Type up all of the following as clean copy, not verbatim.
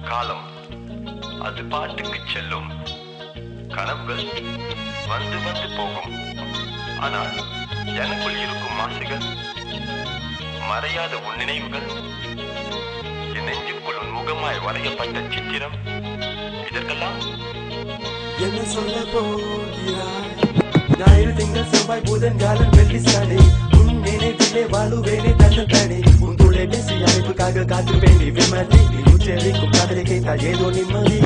காலம் அது பாட்டுக்கு செல்லும். கனவுகள் வந்து வந்து போகும். ஆனால் எனக்குள் இருக்கும் ஆசைகள், மறையாத உன் நினைவுகள், என் நெஞ்சுக்குள் உன் முகமாய் வரையப்பட்ட சித்திரம், இதற்கெல்லாம் என்ன சொல்ல போகிறாய்? ஞாயிறு திங்கள் செவ்வாய் புதன் வியாழன் வெள்ளி சனி உன் நினைவிலே வாழுவேனே தன்னத்தானே. உன் தொலைபேசி அழைப்புக்காக காத்திருப்பேனே விமதி. நீ உச்சரிக்கும் காதலை கேட்டால் ஏதோ நிம்மதி.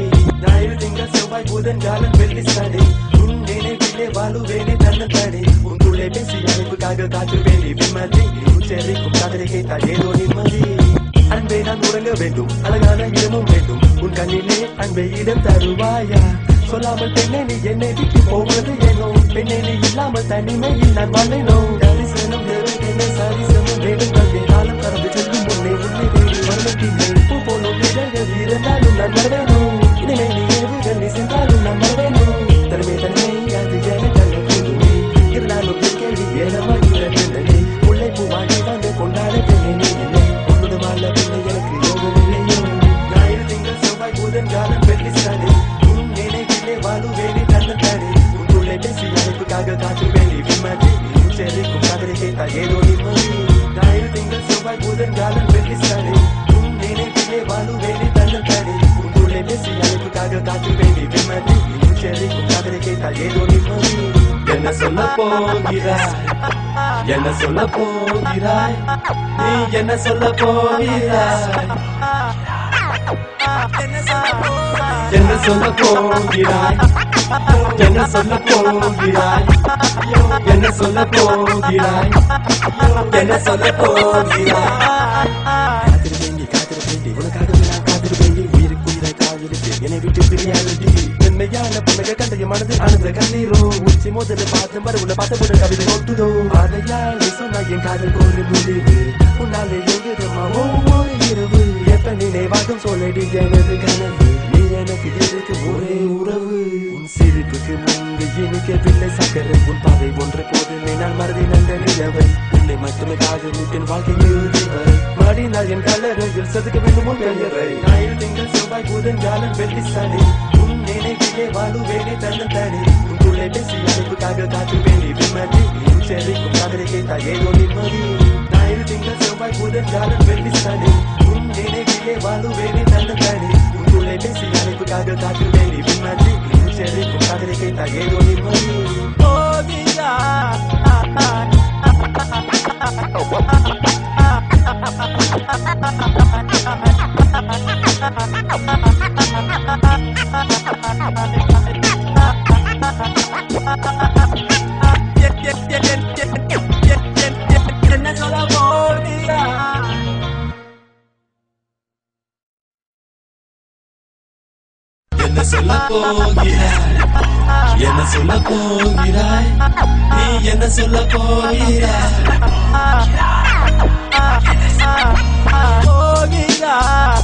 ஞாயிறு திங்கள் செவ்வாய் புதன் வியாழன் வெள்ளி சனி உன் நினைவிலே வாழுவேனே தன்னத்தானே. உன் தொலைபேசி அழைப்புக்காக காத்திருப்பேனே விமதி. நீ உச்சரிக்கும் காதலை கேட்டால் ஏதோ நிம்மதி. அன்பே நான் உறங்க வேண்டும், அழகான இடமும் வேண்டும். உன் கண்ணிலே அன்பை இடம் தருவாயா? சொல்லாமல் பெண்ணே நீ என்னை விட்டு போவது ஏனோ? பெண்ணே நீ இல்லாமல் தனிமையில் நான் வாழேனோ? தரிசனம் என்ன சரிசனம் வேண்டும் தந்தே. காலம் கடந்து செல்லும் முன்னே உன்னை தேடி வருவதில்லை. பூ போலும் இதழ்கள் இருந்தாலும் நான் வருவேனோ? இனிமே நீ ஏவுகள் நீ சென்றாலும் நான் வருவேனோ? தனிமை தன்மை அது என தள்ள போதுமே. இருந்தாலும் கேள்வி ஏனமாகிற பெண்ணே. முல்லை பூவாடி வந்து கொண்டாட பெண்ணே நீ இல்லை. உன்னது வாழ பெண்ணை எனக்கு யோகம் இல்லையோ? ஞாயிறு திங்கள் செவ்வாய் புதன் வியாழன் வெள்ளி சனி வாழுவேனே தன்னத்தானே. உன் தொலைபேசி அழைப்புக்காக காத்திருப்பேனே விமதி. நீ உச்சரிக்கும் காதலை கேட்டால் ஏதோ நிம்மதி. ஞாயிறு திங்கள் செவ்வாய் புதன் வியாழன் வெள்ளி சனி உன் நினைவிலே வாழுவேனே தன்னத்தானே. உன் தொலைபேசி அழைப்புக்காக காத்திருப்பேனே விமதி. நீ உச்சரிக்கும் காதலை கேட்டால் ஏதோ நிம்மதி. என்ன சொல்ல போகிறாய்? என்ன சொல்ல போகிறாய்? நீ என்ன சொல்ல போகிறாய்? என்ன சொல்ல போகிறாய்? என்ன சொல்ல போகிறாய்? என்ன சொல்ல போகிறாய்? என்ன சொல்ல போகிறாய்? காத்திருப்பேண்டி உனக்காக நான் காத்திருப்பேண்டி. உயிருக்குயிரை காதலிப்பேன் என்னை விட்டு பிரியாதடி. மென்மையான புன்னகை கண்டைய மனது ஆனந்த கண்ணீரோ. உச்சி முதல்ல பார்த்து மறுவுல பார்த்த கவிதை நோட்டுதோ. அதையால் நீ சொன்ன என் காதல் கோரி முடிவு. உன்னாலே எழுதுமா ஒவ்வொரு இரவு. எப்ப நினைவாகும் சொல்லடி எனது கனவு. நீ எனக்கு இருக்கும் ஒரே உறவு. உன் சிரிப்புக்கு முன்பு இனிக்கவில்லை சக்கரை. உன் பாதை ஒன்று போதுமே நான் மறந்தேன் அந்த நிலவை. உன்னை மட்டுமே காதலித்தேன் வாழ்க்கை இறுதி வரை. மாடினால் என் கல்லறையில் செதுக்க வேண்டும் உன் பெயரை. ஞாயிறு திங்கள் செவ்வாய் புதன் வியாழன் வெள்ளி சனி உன் நினைவிலே வாழுவேனே தன்னத்தானே. உன் தொலைபேசி அழைப்புக்காக காத்திருப்பேனே விமதி. நீ உச்சரிக்கும் காதலை கேட்டால் ஏதோ நிம்மதி. ஞாயிறு திங்கள் செவ்வாய் புதன் வியாழன் வெள்ளி சனி உன் நினைவிலே வாழுவேனே தன்னத்தானே. உன் தொலைபேசி அழைப்புக்காக காத்திருப்பேனே விமதி. நீ உச்சரிக்கும் காதலை கேட்டால் ஏதோ நிம்மதி. என்ன சொல்ல போகிறாய்? என்ன சொல்ல போகிறாய்? என்ன சொல்ல போகிறாய்? நீ என்ன சொல்ல போகிறாய்? போகிறாய்